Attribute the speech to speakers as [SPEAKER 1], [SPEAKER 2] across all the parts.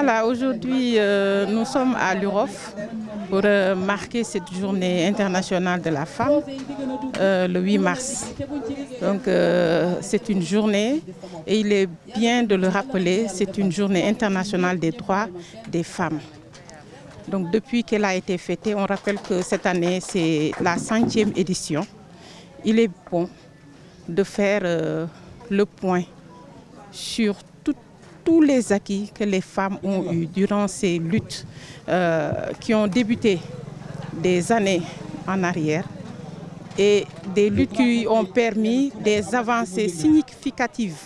[SPEAKER 1] Voilà, aujourd'hui, nous sommes à l'UROF pour marquer cette journée internationale de la femme, le 8 mars. Donc, c'est une journée, et il est bien de le rappeler, c'est une journée internationale des droits des femmes. Donc, depuis qu'elle a été fêtée, on rappelle que cette année, c'est la 100e édition. Il est bon de faire le point sur tous les acquis que les femmes ont eus durant ces luttes qui ont débuté des années en arrière et des luttes qui ont permis des avancées significatives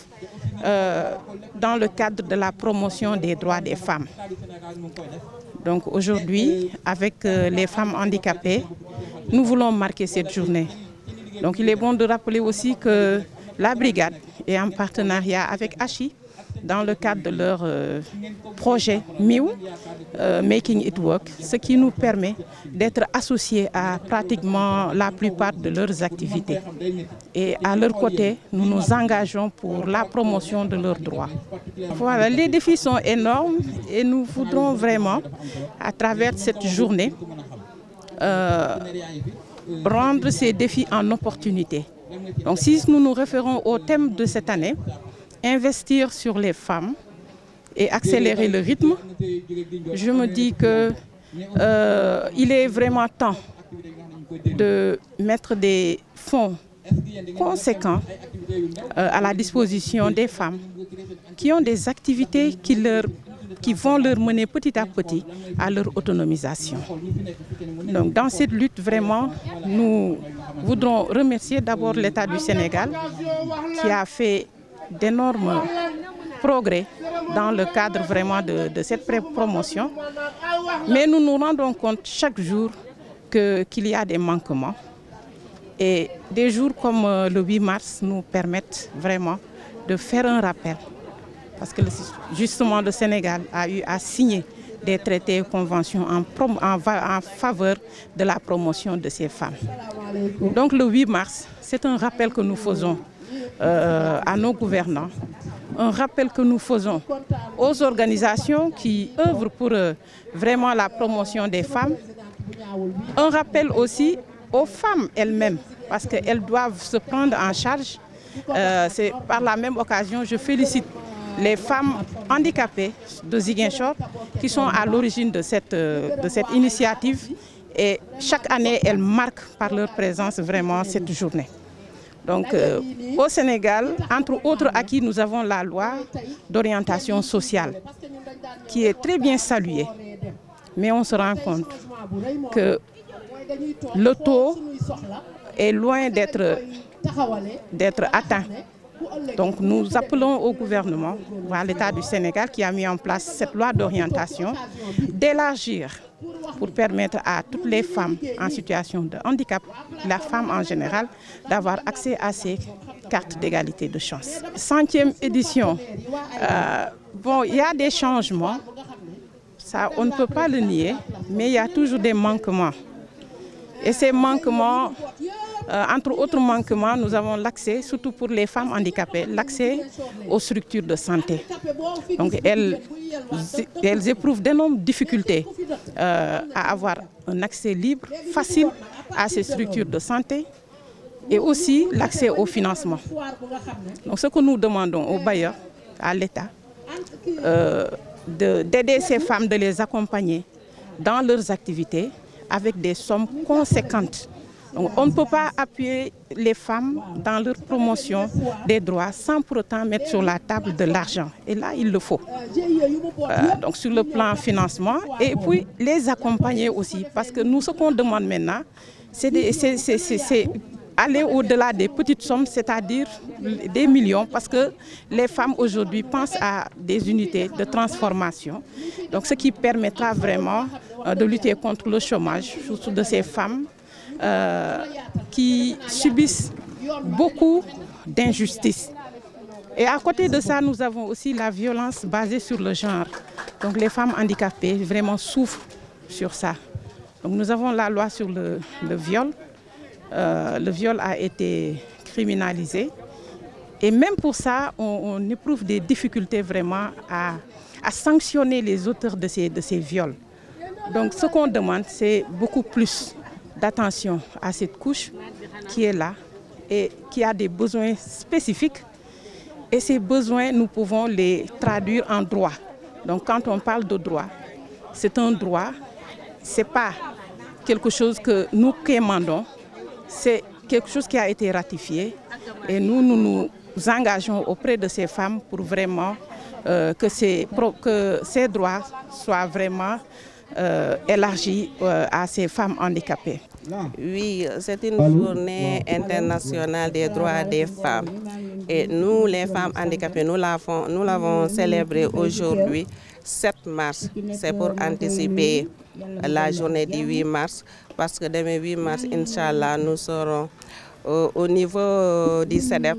[SPEAKER 1] dans le cadre de la promotion des droits des femmes. Donc aujourd'hui, avec les femmes handicapées, nous voulons marquer cette journée. Donc il est bon de rappeler aussi que la brigade est en partenariat avec ACHI dans le cadre de leur projet MIW, Making It Work, ce qui nous permet d'être associés à pratiquement la plupart de leurs activités. Et à leur côté, nous nous engageons pour la promotion de leurs droits. Voilà, les défis sont énormes et nous voudrons vraiment, à travers cette journée, rendre ces défis en opportunités. Donc si nous nous référons au thème de cette année, investir sur les femmes et accélérer le rythme, je me dis qu'il est vraiment temps de mettre des fonds conséquents à la disposition des femmes qui ont des activités qui vont leur mener petit à petit à leur autonomisation. Donc dans cette lutte, vraiment, nous voudrons remercier d'abord l'État du Sénégal qui a fait d'énormes progrès dans le cadre vraiment de cette promotion. Mais nous nous rendons compte chaque jour qu'il y a des manquements. Et des jours comme le 8 mars nous permettent vraiment de faire un rappel. Parce que justement le Sénégal a eu à signer des traités et conventions en faveur de la promotion de ces femmes. Donc le 8 mars, c'est un rappel que nous faisons à nos gouvernants, un rappel que nous faisons aux organisations qui œuvrent pour vraiment la promotion des femmes, un rappel aussi aux femmes elles-mêmes, parce qu'elles doivent se prendre en charge. C'est par la même occasion, je félicite les femmes handicapées de Ziguinchor qui sont à l'origine de cette initiative et chaque année, elles marquent par leur présence vraiment cette journée. Donc au Sénégal, entre autres acquis, nous avons la loi d'orientation sociale qui est très bien saluée. Mais on se rend compte que le taux est loin d'être atteint. Donc nous appelons au gouvernement, à l'État du Sénégal qui a mis en place cette loi d'orientation, d'élargir pour permettre à toutes les femmes en situation de handicap, la femme en général, d'avoir accès à ces cartes d'égalité de chance. 100e édition, bon, il y a des changements, ça on ne peut pas le nier, mais il y a toujours des manquements. Et ces manquements, entre autres manquements, nous avons l'accès, surtout pour les femmes handicapées, l'accès aux structures de santé. Donc elles éprouvent d'énormes difficultés à avoir un accès libre, facile à ces structures de santé et aussi l'accès au financement. Donc ce que nous demandons aux bailleurs, à l'État, d'aider ces femmes, de les accompagner dans leurs activités avec des sommes conséquentes. Donc, on ne peut pas appuyer les femmes dans leur promotion des droits sans pour autant mettre sur la table de l'argent. Et là, il le faut. Donc sur le plan financement et puis les accompagner aussi. Parce que nous, ce qu'on demande maintenant, c'est aller au-delà des petites sommes, c'est-à-dire des millions, parce que les femmes aujourd'hui pensent à des unités de transformation. Donc ce qui permettra vraiment de lutter contre le chômage, surtout de ces femmes qui subissent beaucoup d'injustices. Et à côté de ça, nous avons aussi la violence basée sur le genre. Donc les femmes handicapées vraiment souffrent sur ça. Donc nous avons la loi sur le viol. Le viol a été criminalisé. Et même pour ça, on éprouve des difficultés vraiment à à sanctionner les auteurs de ces viols. Donc ce qu'on demande, c'est beaucoup plus d'attention à cette couche qui est là et qui a des besoins spécifiques. Et ces besoins, nous pouvons les traduire en droit. Donc quand on parle de droit, c'est un droit, ce n'est pas quelque chose que nous quémandons, c'est quelque chose qui a été ratifié. Et nous nous engageons auprès de ces femmes pour vraiment que ces droits soient vraiment élargis à ces femmes handicapées.
[SPEAKER 2] Oui, c'est une journée internationale des droits des femmes. Et nous, les femmes handicapées, nous l'avons célébrée aujourd'hui, 7 mars. C'est pour anticiper la journée du 8 mars. Parce que demain 8 mars, Inch'Allah, nous serons au niveau du CEDEP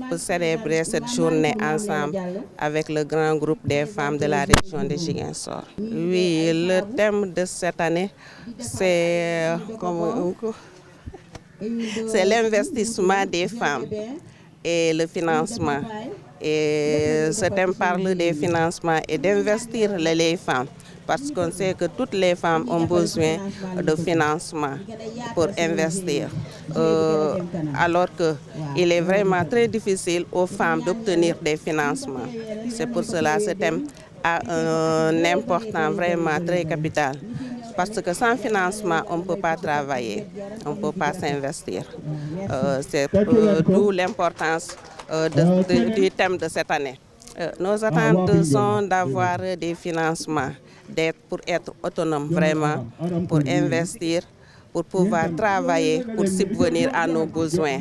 [SPEAKER 2] pour célébrer cette journée ensemble avec le grand groupe des femmes de la région de Ziguinchor. Oui, le thème de cette année, c'est l'investissement des femmes et le financement. Et ce thème parle des financements et d'investir les femmes. Parce qu'on sait que toutes les femmes ont besoin de financement pour investir. Alors qu'il est vraiment très difficile aux femmes d'obtenir des financements. C'est pour cela que ce thème a un important vraiment très capital. Parce que sans financement, on ne peut pas travailler, on ne peut pas s'investir. C'est d'où l'importance du thème de cette année. Nos attentes sont d'avoir des financements, pour être autonome vraiment, pour investir, pour pouvoir travailler, pour subvenir à nos besoins.